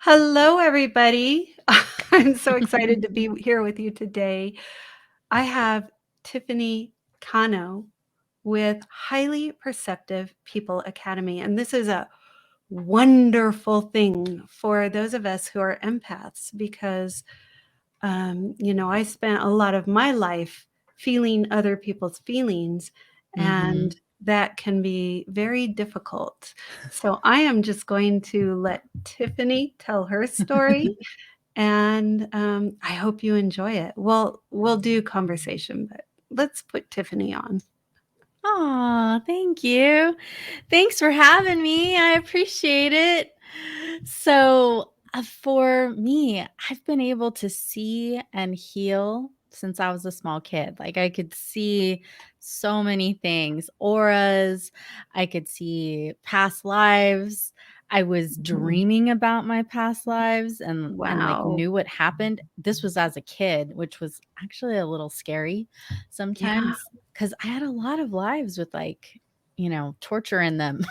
Hello, everybody. I'm so excited to be here with you today. I have Tiffany Cano with Highly Perceptive People Academy, and this is a wonderful thing for those of us who are empaths because, I spent a lot of my life feeling other people's feelings, Mhm. and that can be very difficult. So I am just going to let Tiffany tell her story and I hope you enjoy it. We'll do conversation, but let's put Tiffany on. Aw, thank you. Thanks for having me. I appreciate it. For me, I've been able to see and heal since I was a small kid. Like, I could see so many things, auras, I could see past lives. I was Mhm. dreaming about my past lives and, like, Wow. knew what happened. This was as a kid, which was actually a little scary Yeah. sometimes because I had a lot of lives with, like, torture in them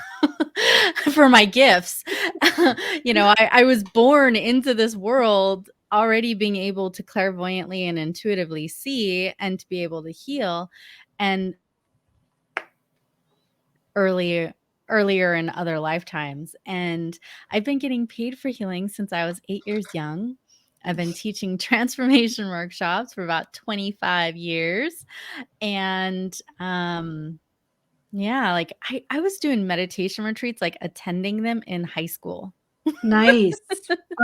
for my gifts. I was born into this world already being able to clairvoyantly and intuitively see and to be able to heal. And earlier earlier in other lifetimes. And I've been getting paid for healing since I was 8 years young. I've been teaching transformation workshops for about 25 years. And yeah, like I was doing meditation retreats, like attending them in high school. Nice.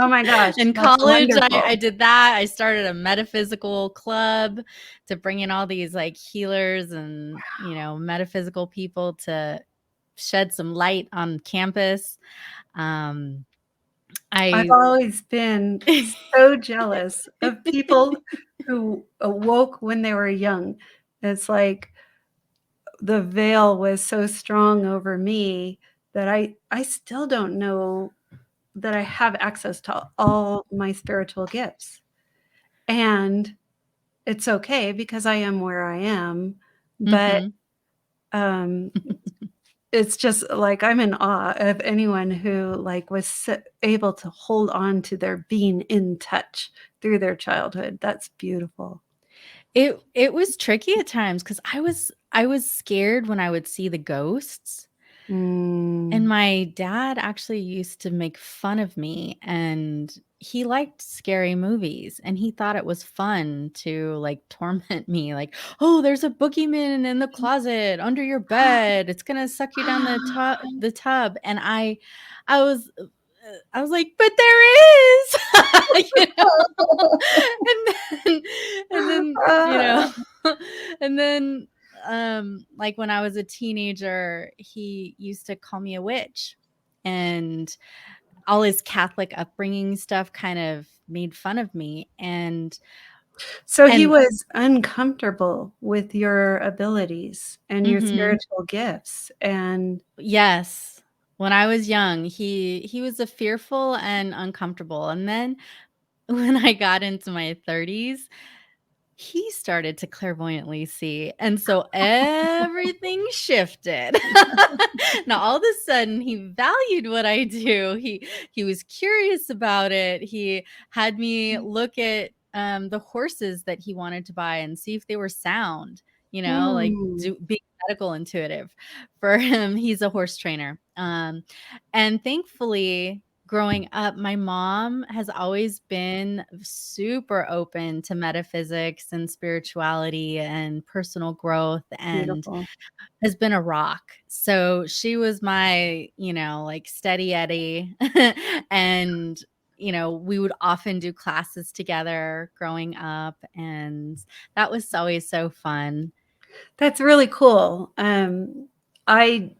Oh my gosh, In that's college, I wonderful. did that. I started a metaphysical club to bring in all these like healers and, metaphysical people to shed some light on campus. Um, I've I always been so jealous of people who awoke when they were young. It's like the veil was so strong over me that I still don't know that I have access to all my spiritual gifts. And it's okay because I am where I am, but, Mhm. um, it's just, like, I'm in awe of anyone who, like, was able to hold on to their being in touch through their childhood. That's beautiful. It was tricky at times because I was scared when I would see the ghosts. And Mm. my dad actually used to make fun of me, and he liked scary movies, and he thought it was fun to, like, torment me, like, "Oh, there's a boogeyman in the closet under your bed. It's gonna suck you down the tub." And I was like, "But there is!" You know? And then and then, you know, Ah. and then like when I was a teenager, he used to call me a witch, and all his Catholic upbringing stuff kind of made fun of me. So he And was uncomfortable with your abilities and your Mhm. spiritual gifts, and Yes. When I was young, he was a fearful and uncomfortable. And then when I got into my 30s, he started to clairvoyantly see, and so everything shifted. Now all of a sudden, he valued what I do. He was curious about it. He had me look at, the horses that he wanted to buy and see if they were sound, like, mm, do being medical intuitive. For him, he's a horse trainer, and thankfully growing up, my mom has always been super open to metaphysics and spirituality and personal growth and beautiful. has been a rock. So she was my, like steady Eddie. And, we would often do classes together growing up. And that was always so fun. That's really cool. I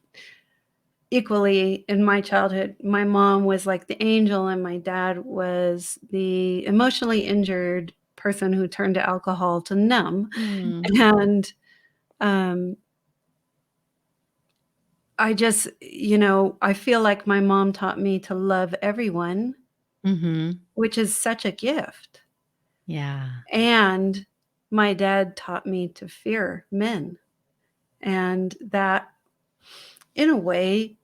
equally in my childhood, my mom was like the angel and my dad was the emotionally injured person who turned to alcohol to numb. Mm. And um, I feel like my mom taught me to love everyone, Hmm. which is such a gift. Yeah. And my dad taught me to fear men. And that, in a way,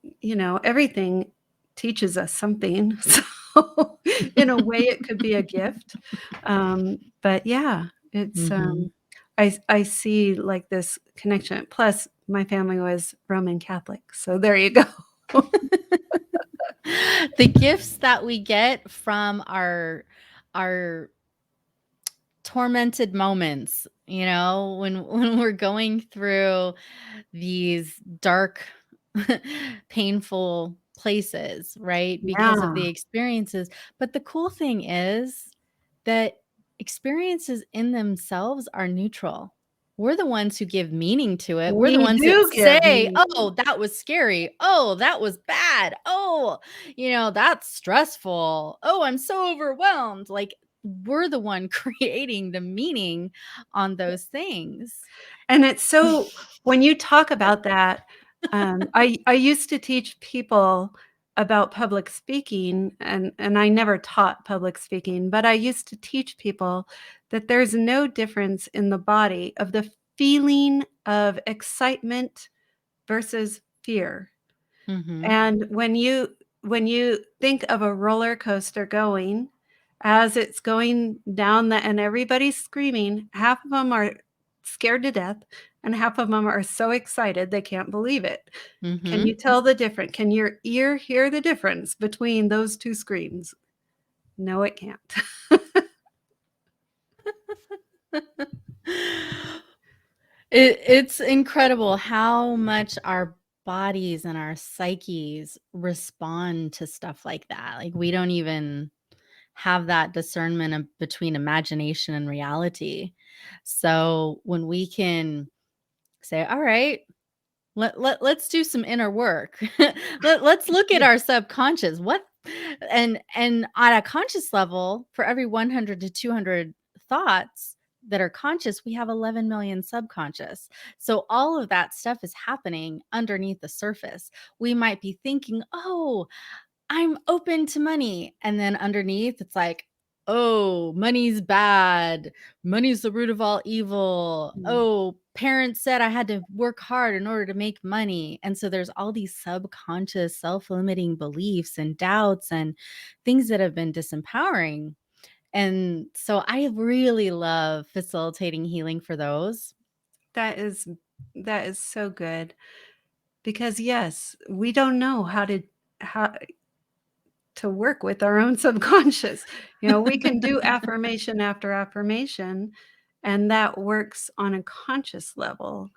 everything teaches us something. So in a way, it could be a gift. But yeah, it's, Mhm. I see like this connection. Plus, my family was Roman Catholic, so there you go. The gifts that we get from our tormented moments, you know, when we're going through these dark, painful places, right? Because of the Yeah, experiences. But the cool thing is that experiences in themselves are neutral. We're the ones who give meaning to it. We're the we ones that do give say, meaning. "Oh, that was scary. Oh, that was bad. Oh, that's stressful. Oh, I'm so overwhelmed." Like, we're the one creating the meaning on those things. And it's so when you talk about that, I used to teach people about public speaking, and I never taught public speaking, but I used to teach people that there's no difference in the body of the feeling of excitement versus fear. Mhm. And when you think of a roller coaster going, as it's going down the and everybody's screaming, half of them are scared to death, and half of them are so excited they can't believe it. Can you Mhm. tell the difference? Can your ear hear the difference between those 2 screams? No, it can't. It's incredible how much our bodies and our psyches respond to stuff like that. Like, we don't even have that discernment of between imagination and reality. So, when we can say, "All right, let's do some inner work. Let's look at Yeah, our subconscious. What?" And on a conscious level, for every 100 to 200 thoughts that are conscious, we have 11 million subconscious. So all of that stuff is happening underneath the surface. We might be thinking, "Oh, I'm open to money." And then underneath, it's like, "Oh, money's bad. Money's the root of all evil. mm. Oh, parents said I had to work hard in order to make money." And so there's all these subconscious self-limiting beliefs and doubts and things that have been disempowering. And so I really love facilitating healing for those. That is that is so good because, yes, we don't know how to work with our own subconscious. We can do affirmation after affirmation, and that works on a conscious level,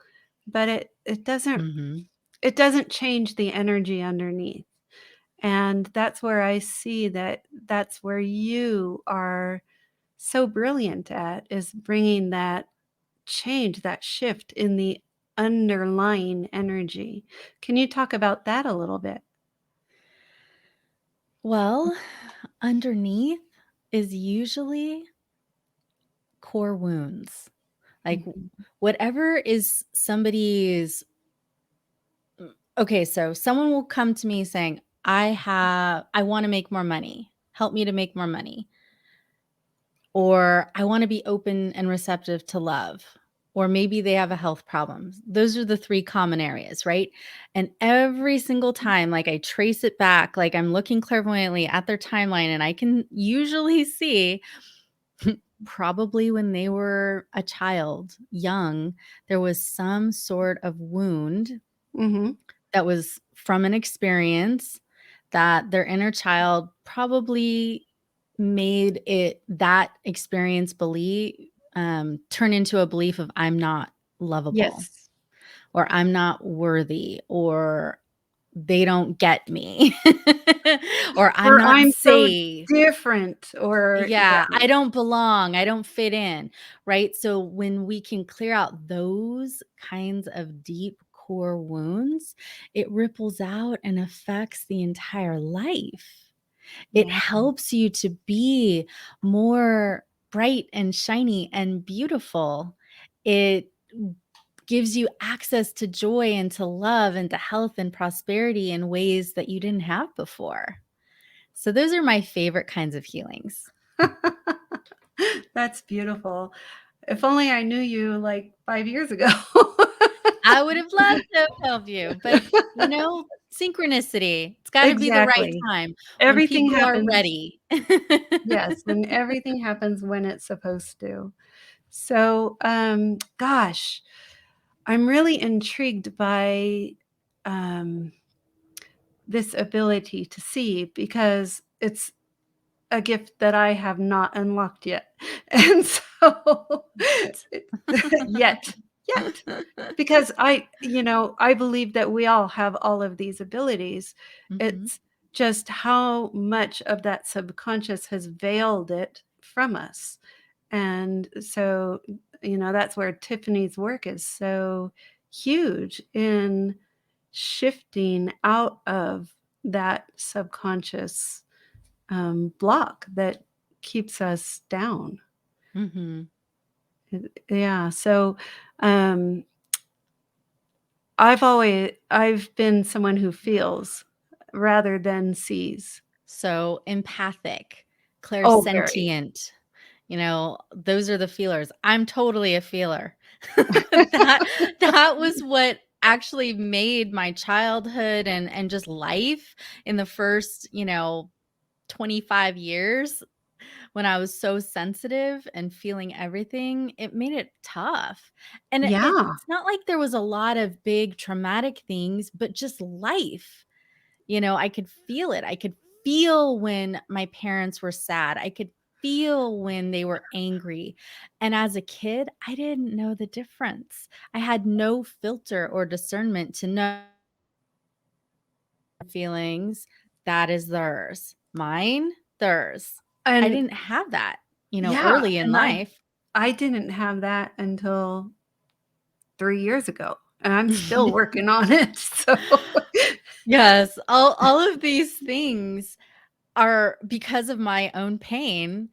but Mhm. it doesn't change the energy underneath. And that's where I see that's where you are so brilliant at, is bringing that change, that shift in the underlying energy. Can you talk about that a little bit? Well, underneath is usually core wounds. Like, Mhm. whatever is somebody's okay, so someone will come to me saying, I wanna make more money. Help me to make more money." Or, "I wanna be open and receptive to love." Or maybe they have a health problem. Those are the 3 common areas, right? And every single time, like, I trace it back, like, I'm looking clairvoyantly at their timeline, and I can usually see probably when they were a child, young, there was some sort of wound Mhm. that was from an experience that their inner child probably made it that experience turn into a belief of, "I'm not lovable," Yes. or, "I'm not worthy," or, "They don't get me," or, "I'm Or not I'm so safe." different, or yeah. Yeah, "I don't belong, I don't fit in," right? So when we can clear out those kinds of deep core wounds, it ripples out and affects the entire life. It Yeah. helps you to be more bright and shiny and beautiful. It gives you access to joy and to love and to health and prosperity in ways that you didn't have before. So those are my favorite kinds of healings. That's beautiful. If only I knew you, like, 5 years ago. I would have loved to help you, but, Synchronicity. It's gotta be the right Exactly. time when Everything people are happens. ready. Yes, and everything happens when it's supposed to. So, gosh, I'm really intrigued by, um, this ability to see because it's a gift that I have not unlocked yet. And so Yet. it yet, because I believe that we all have all of these abilities. Mhm. It's just how much of that subconscious has veiled it from us. And so, that's where Tiffany's work is so huge in shifting out of that subconscious block that keeps us down. Mhm. Yeah. So, um, I've been someone who feels rather than sees. So, empathic, Oh, very. clairsentient, those are the feelers. I'm totally a feeler. That that was what actually made my childhood and just life in the first, 25 years when I was so sensitive and feeling everything, it made it tough. And it's Yeah. not like there was a lot of big traumatic things, but just life. I could feel it. I could feel when my parents were sad. I could feel when they were angry. And as a kid, I didn't know the difference. I had no filter or discernment to know feelings. That is theirs. Mine, theirs. I And didn't have that, yeah, early in and life. I didn't have that until 3 years ago, and I'm still working on it. So Yes, all of these things are because of my own pain.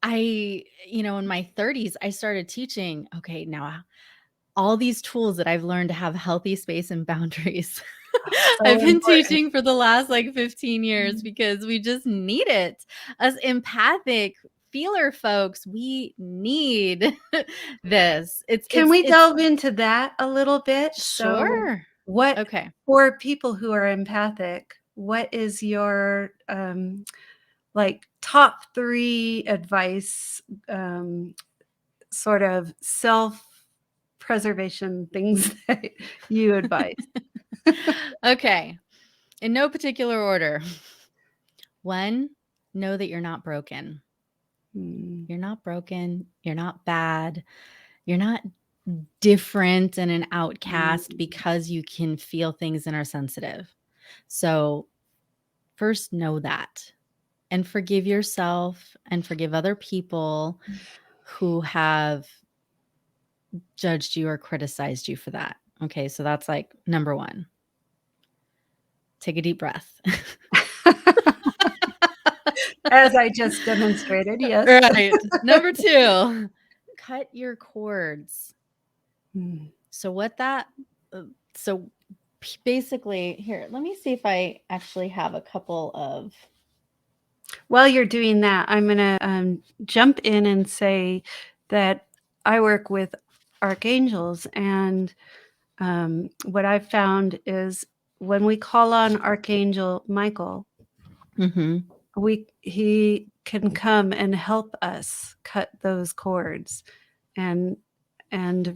In my 30s, I started teaching, okay, now all these tools that I've learned to have healthy space and boundaries. I've so been important. teaching for the last like 15 years because we just need it. As empathic feeler folks, we need this. It's Can it's we it's delve into that a little bit? So, sure. what Okay. for people who are empathic, what is your, like, top 3 advice, sort of self-preservation things that you advise? Okay. In no particular order. 1, know that you're not broken. Mm, You're not broken. You're not bad. You're not different and an outcast mm. because you can feel things and are sensitive. So, first, know that and forgive yourself and forgive other people who have judged you or criticized you for that. Okay, so that's like number 1. Take a deep breath. As I just demonstrated, yes. Right. Number 2, cut your cords. Mm. So what that so basically here, let me see if I actually have a couple of While you're doing that, I'm gonna, jump in and say that I work with archangels, and what I've found is when we call on Archangel Michael, Mhm. he can come and help us cut those cords and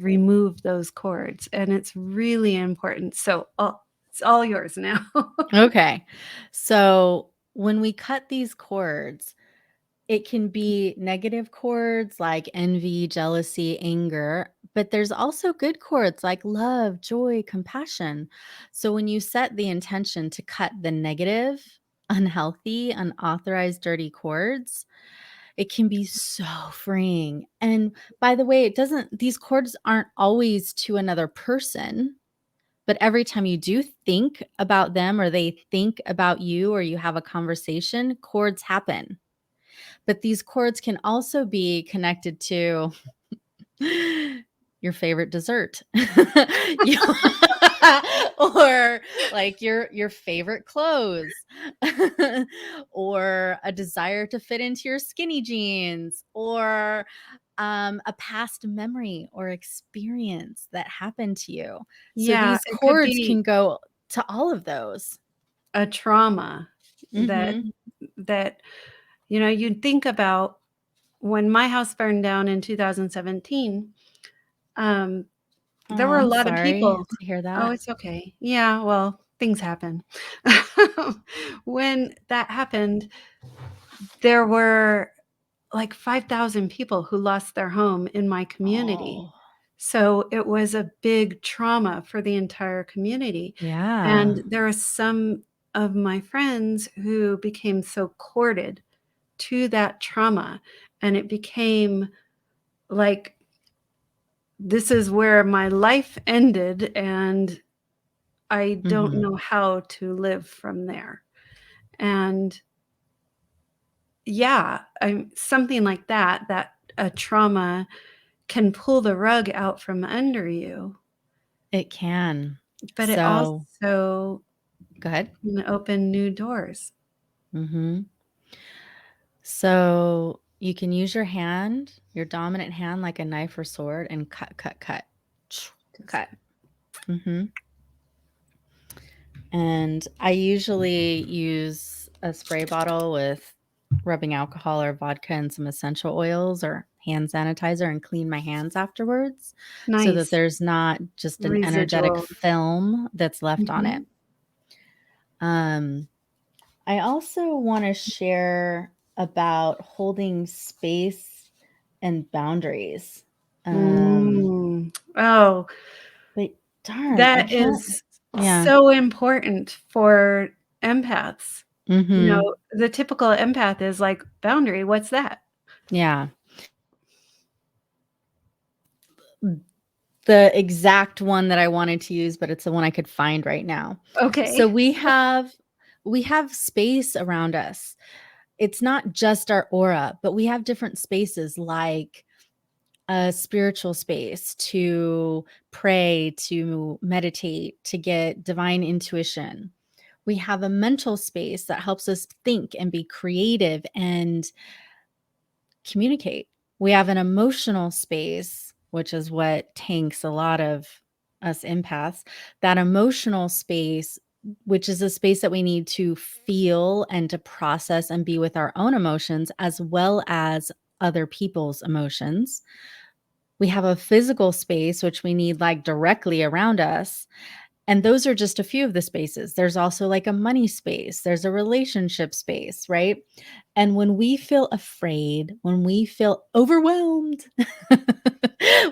remove those cords, and it's really important. So, it's all yours now. Okay. So when we cut these cords, it can be negative chords like envy, jealousy, anger, but there's also good chords like love, joy, compassion. So when you set the intention to cut the negative, unhealthy, unauthorized, dirty chords, it can be so freeing. And by the way, these chords aren't always to another person, but every time you do think about them or they think about you or you have a conversation, chords happen. But these chords can also be connected to your favorite dessert. You or like your favorite clothes or a desire to fit into your skinny jeans or a past memory or experience that happened to you. So Yeah, these it could chords be can go to all of those. A trauma that Mhm. that you'd think about when my house burned down in 2017. um, there Oh, were a I'm lot of sorry people. to hear Oh, that. it's okay. Yeah, well, things happen. When that happened, there were like 5,000 people who lost their home in my community. Oh, So it was a big trauma for the entire community. yeah. And there are some of my friends who became so corded to that trauma, and it became like, this is where my life ended, and I don't Mhm. know how to live from there. And yeah, I'm something like that, that a trauma can pull the rug out from under you, It can. but it So also go ahead. can open new doors. Mhm. So you can use your hand, your dominant hand, like a knife or sword, and cut, cut, cut, Just cut. Mhm. And I usually use a spray bottle with rubbing alcohol or vodka and some essential oils or hand sanitizer and clean my hands afterwards so that nice there's not just an energetic residual. film that's left on it. Mhm. Um, I also want to share about holding space and boundaries. Um, Oh, but darn, I that can't. is Yeah. so important for empaths. Mhm. The typical empath is like, "Boundary, what's that?" Yeah. The exact one that I wanted to use, but it's the one I could find right now. So Okay. we have space around us. It's not just our aura, but we have different spaces like a spiritual space to pray, to meditate, to get divine intuition. We have a mental space that helps us think and be creative and communicate. We have an emotional space, which is what tanks a lot of us empaths. That emotional space, which is a space that we need to feel and to process and be with our own emotions as well as other people's emotions. We have a physical space, which we need like directly around us. And those are just a few of the spaces. There's also like a money space, there's a relationship space, right? And when we feel afraid, when we feel overwhelmed,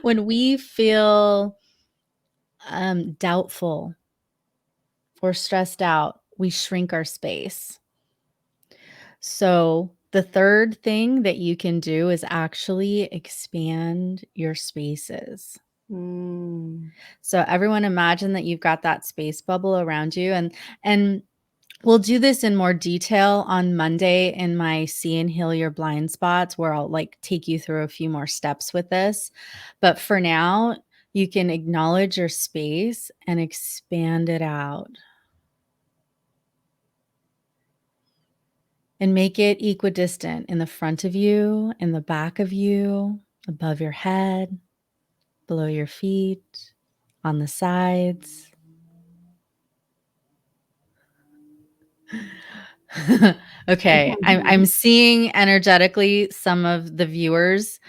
when we feel doubtful or stressed out, we shrink our space. So, the third thing that you can do is actually expand your spaces. Mm. So everyone imagine that you've got that space bubble around you and we'll do this in more detail on Monday in my See and Heal Your Blind Spots where I'll like take you through a few more steps with this. But for now, you can acknowledge your space and expand it out and make it equidistant in the front of you, in the back of you, above your head, below your feet, on the sides. Okay, I'm seeing energetically some of the viewers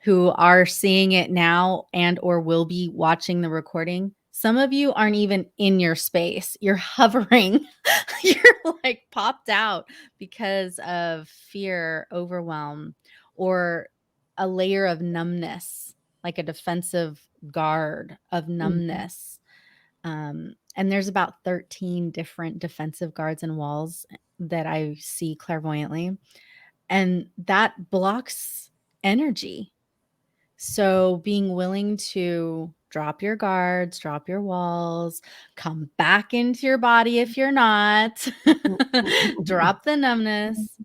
who are seeing it now and or will be watching the recording. Some of you aren't even in your space. You're hovering. You're like popped out because of fear, overwhelm, or a layer of numbness, like a defensive guard of Mhm. numbness. And there's about 13 different defensive guards and walls that I see clairvoyantly. And that blocks energy. So being willing to drop your guards, drop your walls, come back into your body if you're not, drop the numbness,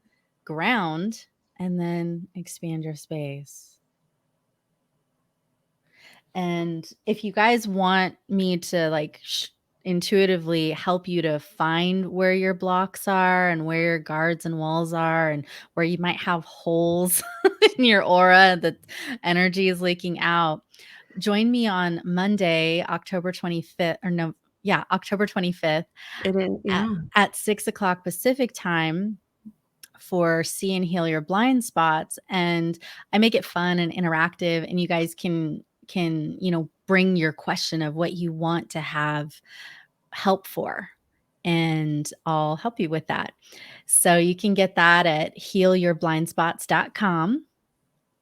ground, and then expand your space. And if you guys want me to like intuitively help you to find where your blocks are and where your guards and walls are and where you might have holes in your aura that energy is leaking out, join me on Monday, October 25th, or no, Yeah, October 25th It is, at yeah. 6 o'clock Pacific time for See and Heal Your Blind Spots, and I make it fun and interactive, and you guys can, bring your question of what you want to have help for, and I'll help you with that. So you can get that at healyourblindSpots.com.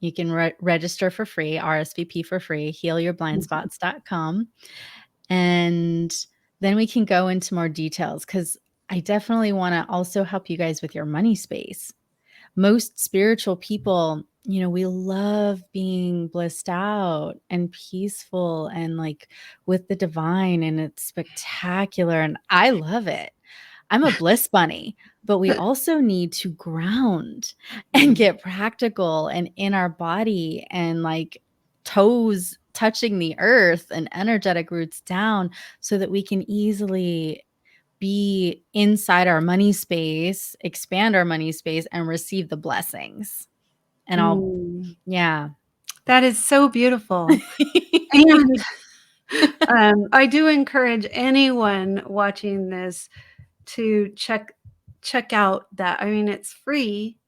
You can register for free, RSVP for free, healyourblindSpots.com. And then we can go into more details, because I definitely want to also help you guys with your money space. Most spiritual people, we love being blissed out and peaceful and like with the divine, and it's spectacular. And I love it. I'm a bliss bunny, but we also need to ground and Mm. get practical and in our body, and like toes touching the earth and energetic roots down, so that we can easily be inside our money space, expand our money space, and receive the blessings. And Mm. yeah. That is so beautiful. And I do encourage anyone watching this to check out that. I mean, it's free,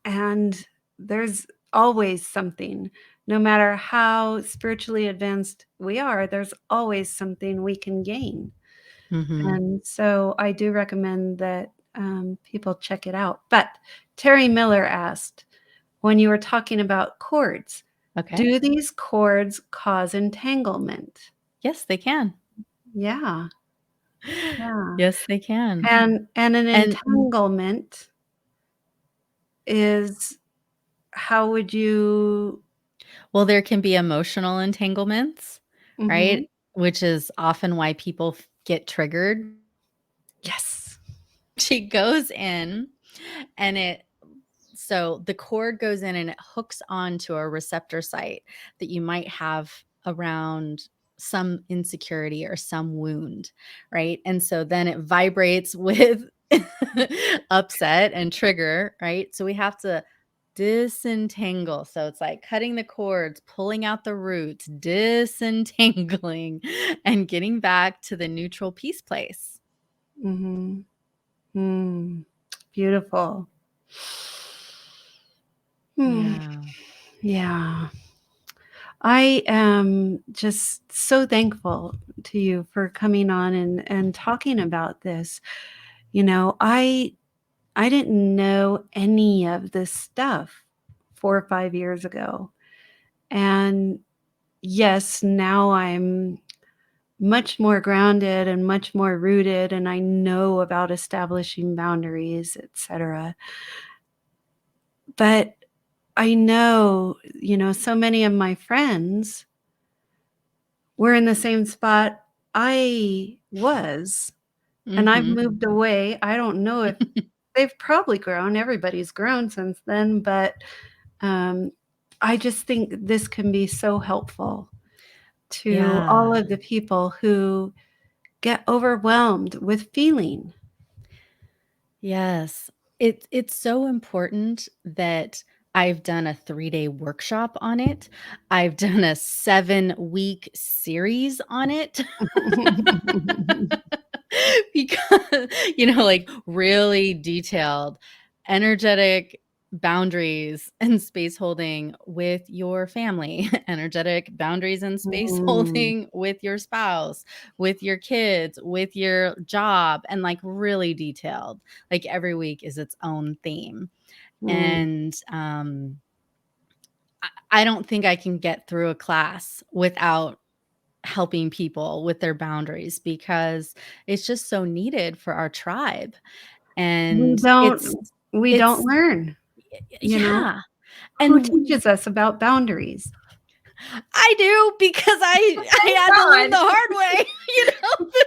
and there's always something. No matter how spiritually advanced we are, there's always something we can gain. Mhm. And so I do recommend that people check it out. But Terry Miller asked, when you were talking about cords, Okay. do these cords cause entanglement? Yes, they can. Yeah, yeah. Yes, they can. And an And entanglement is, how would you? well, there can be emotional entanglements, Mhm. right? Which is often why people get triggered. Yes. She goes in, and so the cord goes in and it hooks onto a receptor site that you might have around some insecurity or some wound, right? And so then it vibrates with upset and trigger, right? So we have to disentangle. So it's like cutting the cords, pulling out the roots, disentangling, and getting back to the neutral peace place. Mhm. Mm. Beautiful. Hmm. Yeah. Yeah. I am just so thankful to you for coming on and talking about this. I didn't know any of this stuff 4 or 5 years ago. And yes, now I'm much more grounded and much more rooted, and I know about establishing boundaries, etc. But I know, so many of my friends were in the same spot I was, and I've Mhm. moved away. I don't know if they've probably grown. Everybody's grown since then, but um, I just think this can be so helpful to all Yeah. of the people who get overwhelmed with feeling. Yes. It's so important that I've done a 3-day workshop on it. I've done a 7-week series on it. Because, like really detailed energetic boundaries and space holding with your family, energetic boundaries and space Mm, holding with your spouse, with your kids, with your job, and like really detailed. Like every week is its own theme. mm. And I don't think I can get through a class without helping people with their boundaries, because it's just so needed for our tribe. We And don't we don't it's learn, you know? yeah. Who And teaches us about boundaries? I do, because I Thank had to learn the God. hard way,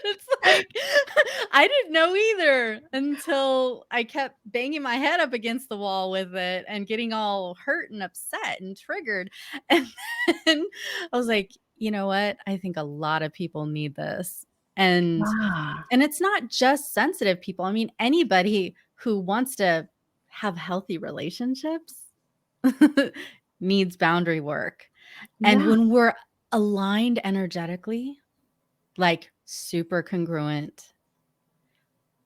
It's like I didn't know either until I kept banging my head up against the wall with it and getting all hurt and upset and triggered. And then I was like, "You know what? I think a lot of people need this." And Ah, and it's not just sensitive people. I mean, anybody who wants to have healthy relationships needs boundary work. And yeah. when we're aligned energetically, like super congruent.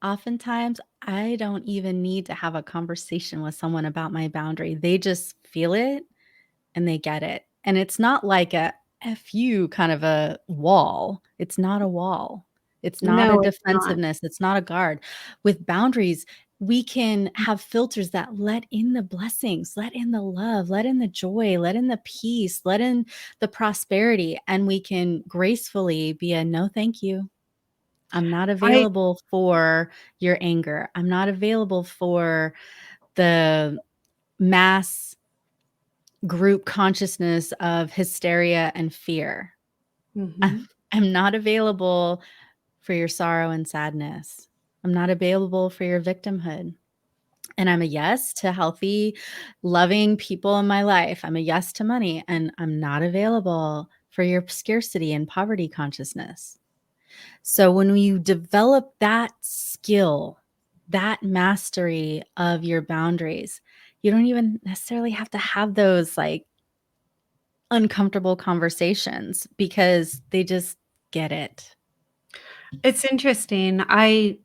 Oftentimes, I don't even need to have a conversation with someone about my boundary. They just feel it and they get it. And it's not like a F you kind of a wall. It's not a wall. It's not a No, it's not. defensiveness. It's not a guard. With boundaries, we can have filters that let in the blessings, let in the love, let in the joy, let in the peace, let in the prosperity. And we can gracefully be a no, thank you. I'm not I available for your anger. I'm not available for the mass group consciousness of hysteria and fear. I'm, Mhm. I'm not available for your sorrow and sadness. I'm not available for your victimhood. And I'm a yes to healthy, loving people in my life. I'm a yes to money, and I'm not available for your scarcity and poverty consciousness. So when you develop that skill, that mastery of your boundaries, you don't even necessarily have to have those like uncomfortable conversations because they just get it. It's interesting. I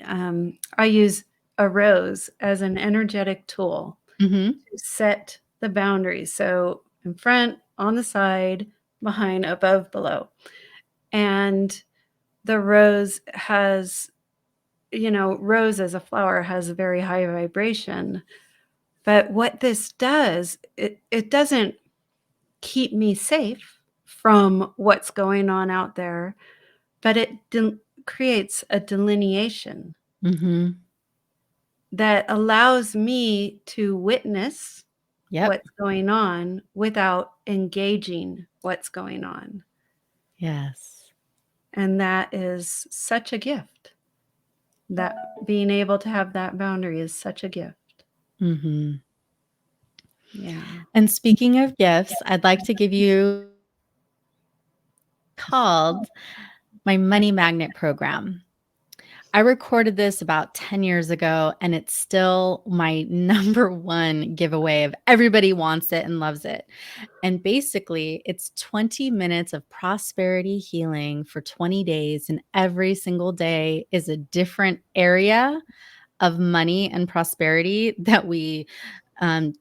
use a rose as an energetic tool Mhm. to set the boundaries. So in front, on the side, behind, above, below. And the rose has, rose as a flower has a very high vibration. But what this does, it doesn't keep me safe from what's going on out there, but it creates a delineation Mhm. that allows me to witness Yep. what's going on without engaging what's going on. Yes. And that is such a gift. That being able to have that boundary is such a gift. Mhm. Yeah. And speaking of gifts, I'd like to give you called my money magnet program. I recorded this about 10 years ago, and it's still my number one giveaway of everybody wants it and loves it. And basically, it's 20 minutes of prosperity healing for 20 days, and every single day is a different area of money and prosperity that we um,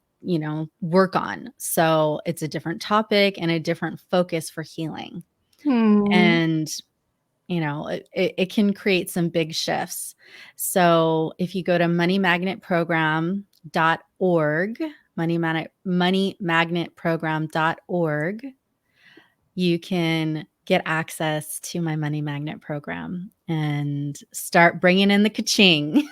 work on. So it's a different topic and a different focus for healing. Hmm. And it can create some big shifts. So if you go to moneymagnetprogram.org, moneymagnetprogram.org, you can get access to my money magnet program and start bringing in the ka-ching.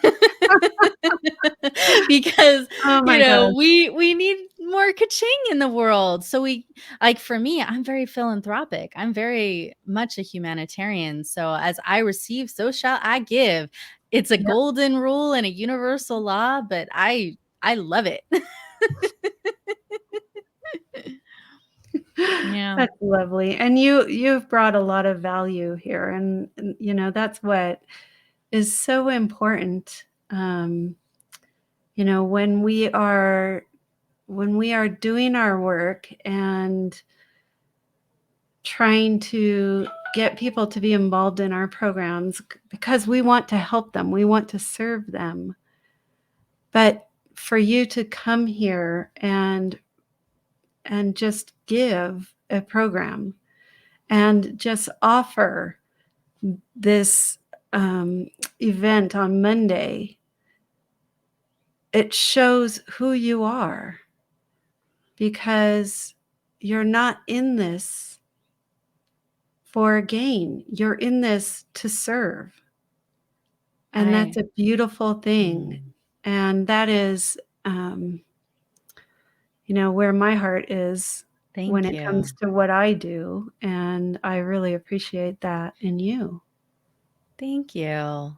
Because Oh my gosh. we need more ka-ching in the world. So we like for me, I'm very philanthropic. I'm very much a humanitarian. So as I receive, so shall I give. It's a Yep. golden rule and a universal law, but I love it. Yeah. That's lovely. And you've brought a lot of value here, and that's what is so important. When we are doing our work and trying to get people to be involved in our programs because we want to help them, we want to serve them. But for you to come here and just give a program and just offer this um, event on Monday, it shows who you are because you're not in this for gain. You're in this to serve. And that's I a beautiful thing. mm, And that is, um, where my heart is when thank it you. comes to what I do. And I really appreciate that in you. Thank you.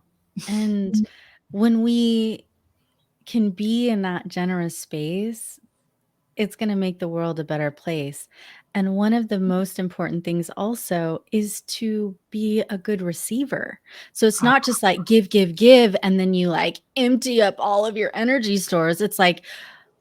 And when we can be in that generous space, it's going to make the world a better place. And one of the most important things also is to be a good receiver. So it's not just like give, give, give, and then you like empty up all of your energy stores. It's like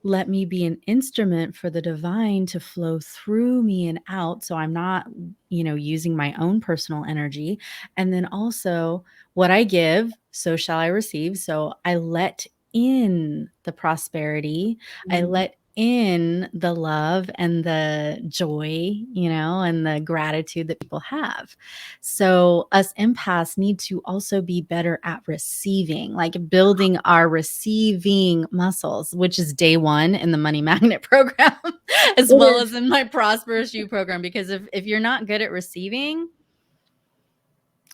let me be an instrument for the divine to flow through me and out, so I'm not, using my own personal energy. And then also, what I give, so shall I receive. So I let in the prosperity, I Mhm. let in the love and the joy, and the gratitude that people have. So us empaths need to also be better at receiving, like building our receiving muscles, which is day one in the Money Magnet program, as It well is. as in my Prosperous You program. Because if you're not good at receiving,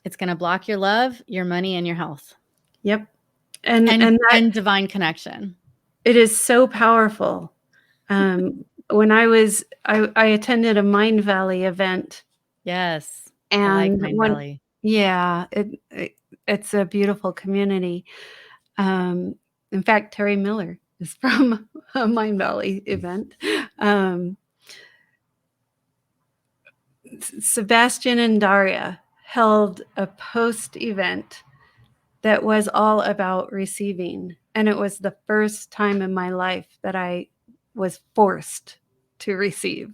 it's going to block your love, your money, and your health, Yep. And and and that and divine connection. it is so powerful. When I attended a Mind Valley event, Yes, I like and Mind one Valley. yeah, it's a beautiful community. Um, in fact, Terry Miller is from a Mind Valley event. Um, Sebastian and Daria held a post event that was all about receiving. And it was the first time in my life that I was forced to receive,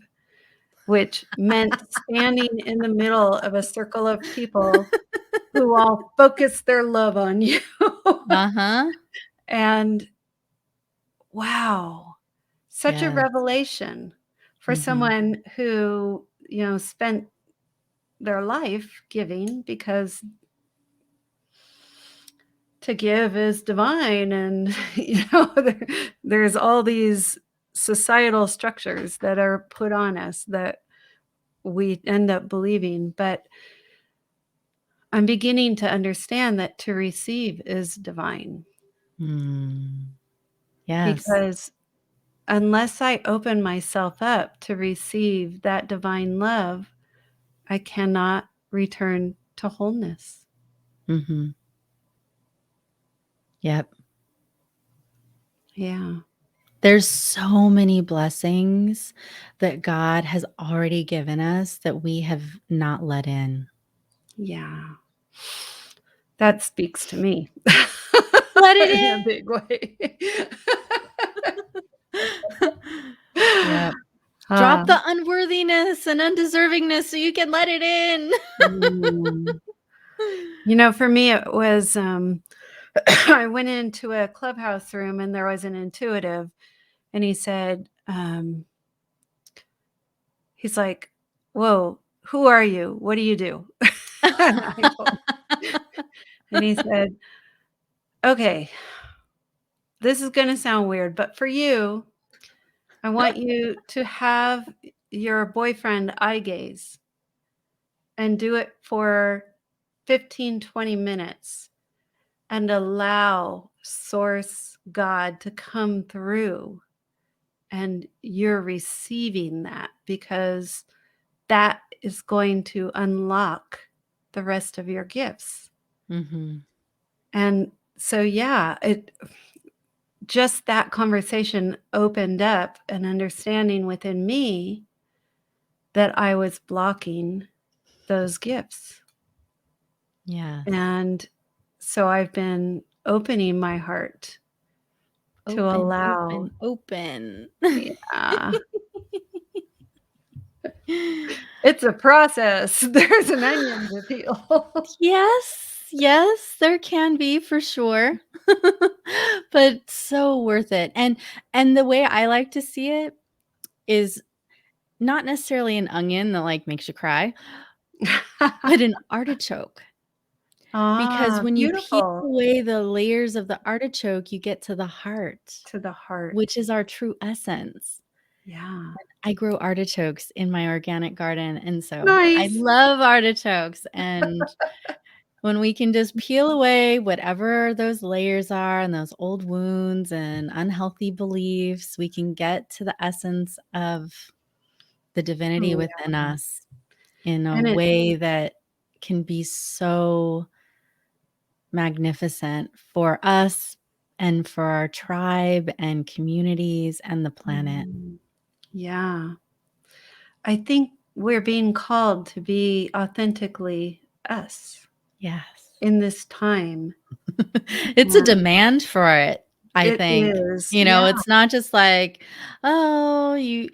which meant standing in the middle of a circle of people who all focus their love on you. Uh-huh. And wow, such a Yes. revelation for Mhm. someone who, spent their life giving, because to give is divine. And there's all these societal structures that are put on us that we end up believing. But I'm beginning to understand that to receive is divine, Mm. Yes. because unless I open myself up to receive that divine love, I cannot return to wholeness. Mhm. Yep. Yeah. There's so many blessings that God has already given us that we have not let in. Yeah. That speaks to me Let it in a in. big way. Yep. Ah, Drop the unworthiness and undeservingness so you can let it in. mm. For me, it was, I went into a clubhouse room and there was an intuitive, and he said, he's like, "Whoa, who are you? What do you do?" And I told and he said, "Okay, this is gonna sound weird, but for you, I want you to have your boyfriend eye gaze and do it for 15, 20 minutes and allow Source God to come through, and you're receiving that, because that is going to unlock the rest of your gifts." Mhm. And so, yeah, it just that conversation opened up an understanding within me that I was blocking those gifts. Yes. And so I've been opening my heart to Open, allow. open, open. Yeah. It's a process. There's an onion to peel. Yes, yes, there can be for sure. But so worth it. And the way I like to see it is not necessarily an onion that, like, makes you cry, but an artichoke. Because Ah, when you peel beautiful. away the layers of the artichoke, you get to the heart, To the which heart. is our true essence. Yeah. I grow artichokes in my organic garden, and so I Nice. love artichokes, and when we can just peel away whatever those layers are and those old wounds and unhealthy beliefs, we can get to the essence of the divinity Yeah. within us in a And it way that can be so magnificent for us and for our tribe and communities and the planet. yeah. I think we're being called to be authentically us Yes. in this time. It's a And demand for it. I It think. is, yeah. It's not just like, "Oh, you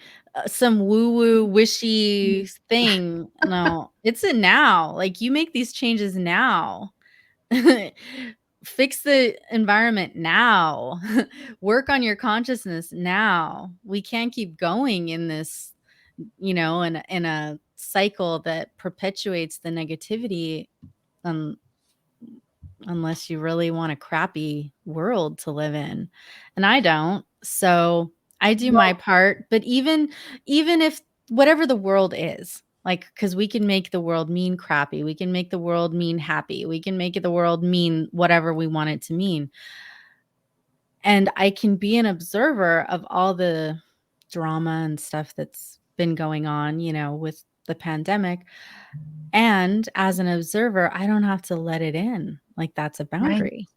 some woo-woo, wishy thing." No, it's a now. Like, you make these changes now. Fix the environment now. Work on your consciousness now. We can't keep going in this, in a cycle that perpetuates the negativity, um, unless you really want a crappy world to live in. And I don't. So I do my Well, part, but even if whatever the world is, like, cuz we can make the world mean crappy, we can make the world mean happy, we can make it the world mean whatever we want it to mean. And I can be an observer of all the drama and stuff that's been going on, with the pandemic. And as an observer, I don't have to let it in. Like, that's a right. boundary.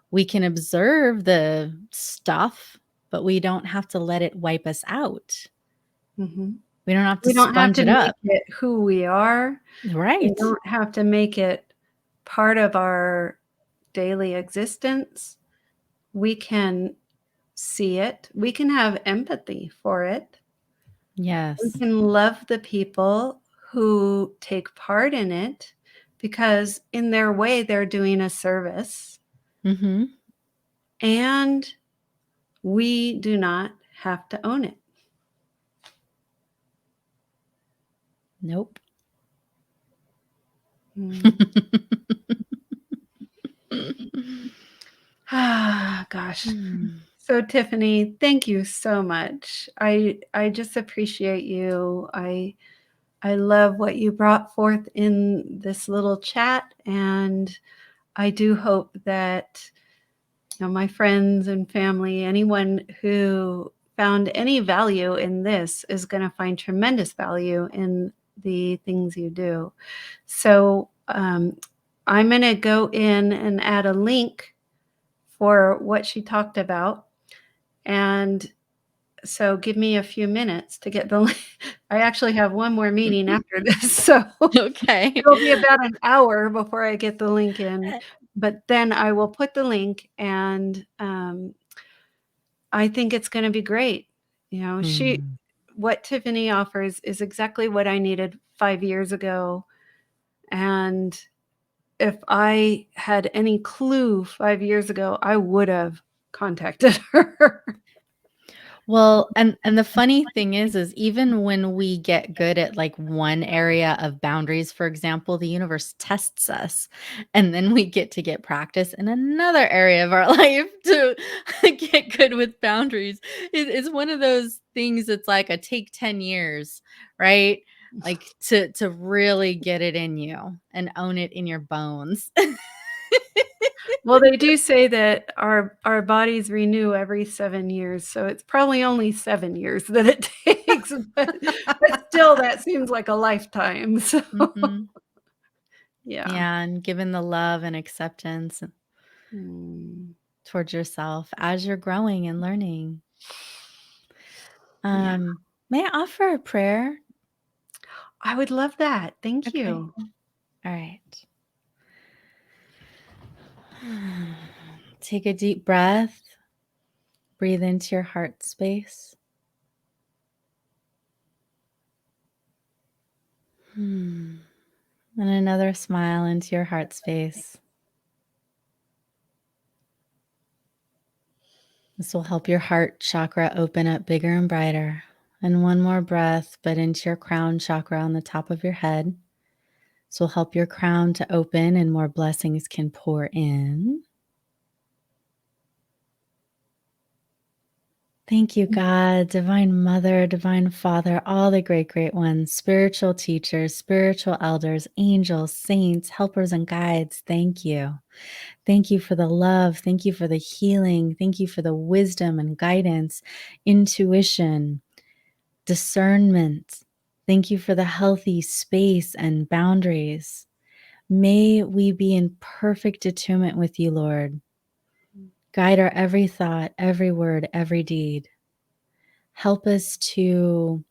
We can observe the stuff, but we don't have to let it wipe us out. Mhm. We don't have to We don't have sponge to it make up. it who we are. We Right. don't have to make it part of our daily existence. We can see it. We can have empathy for it. We Yes. can love the people who take part in it because in their way, they're doing a service, Mhm. and we do not have to own it. Nope. Mm. Ah, gosh. Hmm. So Tiffany, thank you so much. I just appreciate you. I love what you brought forth in this little chat, and I do hope that my friends and family, anyone who found any value in this is going to find tremendous value in the things you do. So I'm going to go in and add a link for what she talked about. And so give me a few minutes to get the link. I actually have one more meeting after this, so Okay. it'll be about an hour before I get the link in, but then I will put the link, and I think it's gonna be great. Hmm. What Tiffany offers is exactly what I needed 5 years ago, and if I had any clue 5 years ago, I would have contacted her. Well, and the funny thing is even when we get good at, like, one area of boundaries, for example, the universe tests us, and then we get practice in another area of our life to get good with boundaries. It's one of those things that's like a take 10 years, right? Like, to really get it in you and own it in your bones. Well, they do say that our bodies renew every 7 years, so it's probably only 7 years that it takes, but still, that seems like a lifetime, so Mhm. yeah. Yeah, and given the love and acceptance Mm, towards yourself as you're growing and learning. yeah. May I offer a prayer? I would love that. Thank Okay. you. All right. Take a deep breath. Breathe into your heart space. And another smile into your heart space. This will help your heart chakra open up bigger and brighter. And one more breath, but into your crown chakra on the top of your head. This will help your crown to open and more blessings can pour in. Thank you, God, Divine Mother, Divine Father, all the great, great ones, spiritual teachers, spiritual elders, angels, saints, helpers, and guides. Thank you. Thank you for the love. Thank you for the healing. Thank you for the wisdom and guidance, intuition, discernment. Thank you for the healthy space and boundaries. May we be in perfect attunement with you, Lord. Guide our every thought, every word, every deed. Help us to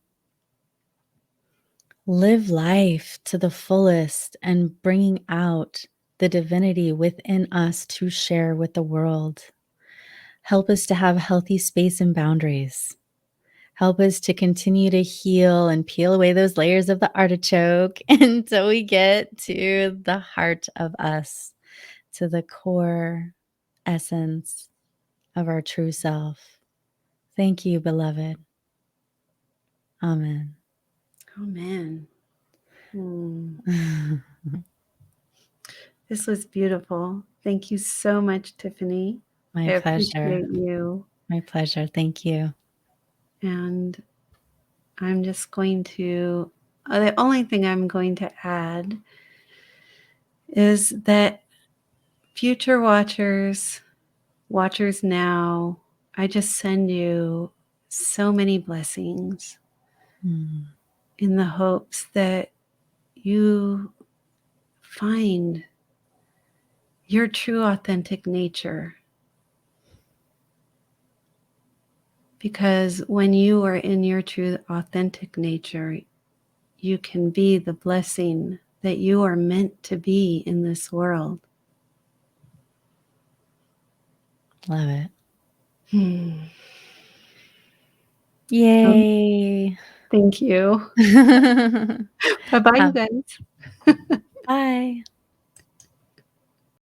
live life to the fullest and bringing out the divinity within us to share with the world. Help us to have healthy space and boundaries. Help us to continue to heal and peel away those layers of the artichoke until we get to the heart of us, to the core essence of our true self. Thank you, beloved. Amen. Amen. This was beautiful. Thank you so much, Tiffany. My I pleasure. appreciate you. My pleasure. Thank you. And I'm just going to, the only thing I'm going to add is that future watchers, watchers now, I just send you so many blessings in the hopes that you find your true authentic nature. Because when you are in your true authentic nature, you can be the blessing that you are meant to be in this world. Love it. Yay. Thank you. Bye-bye, you guys. Bye.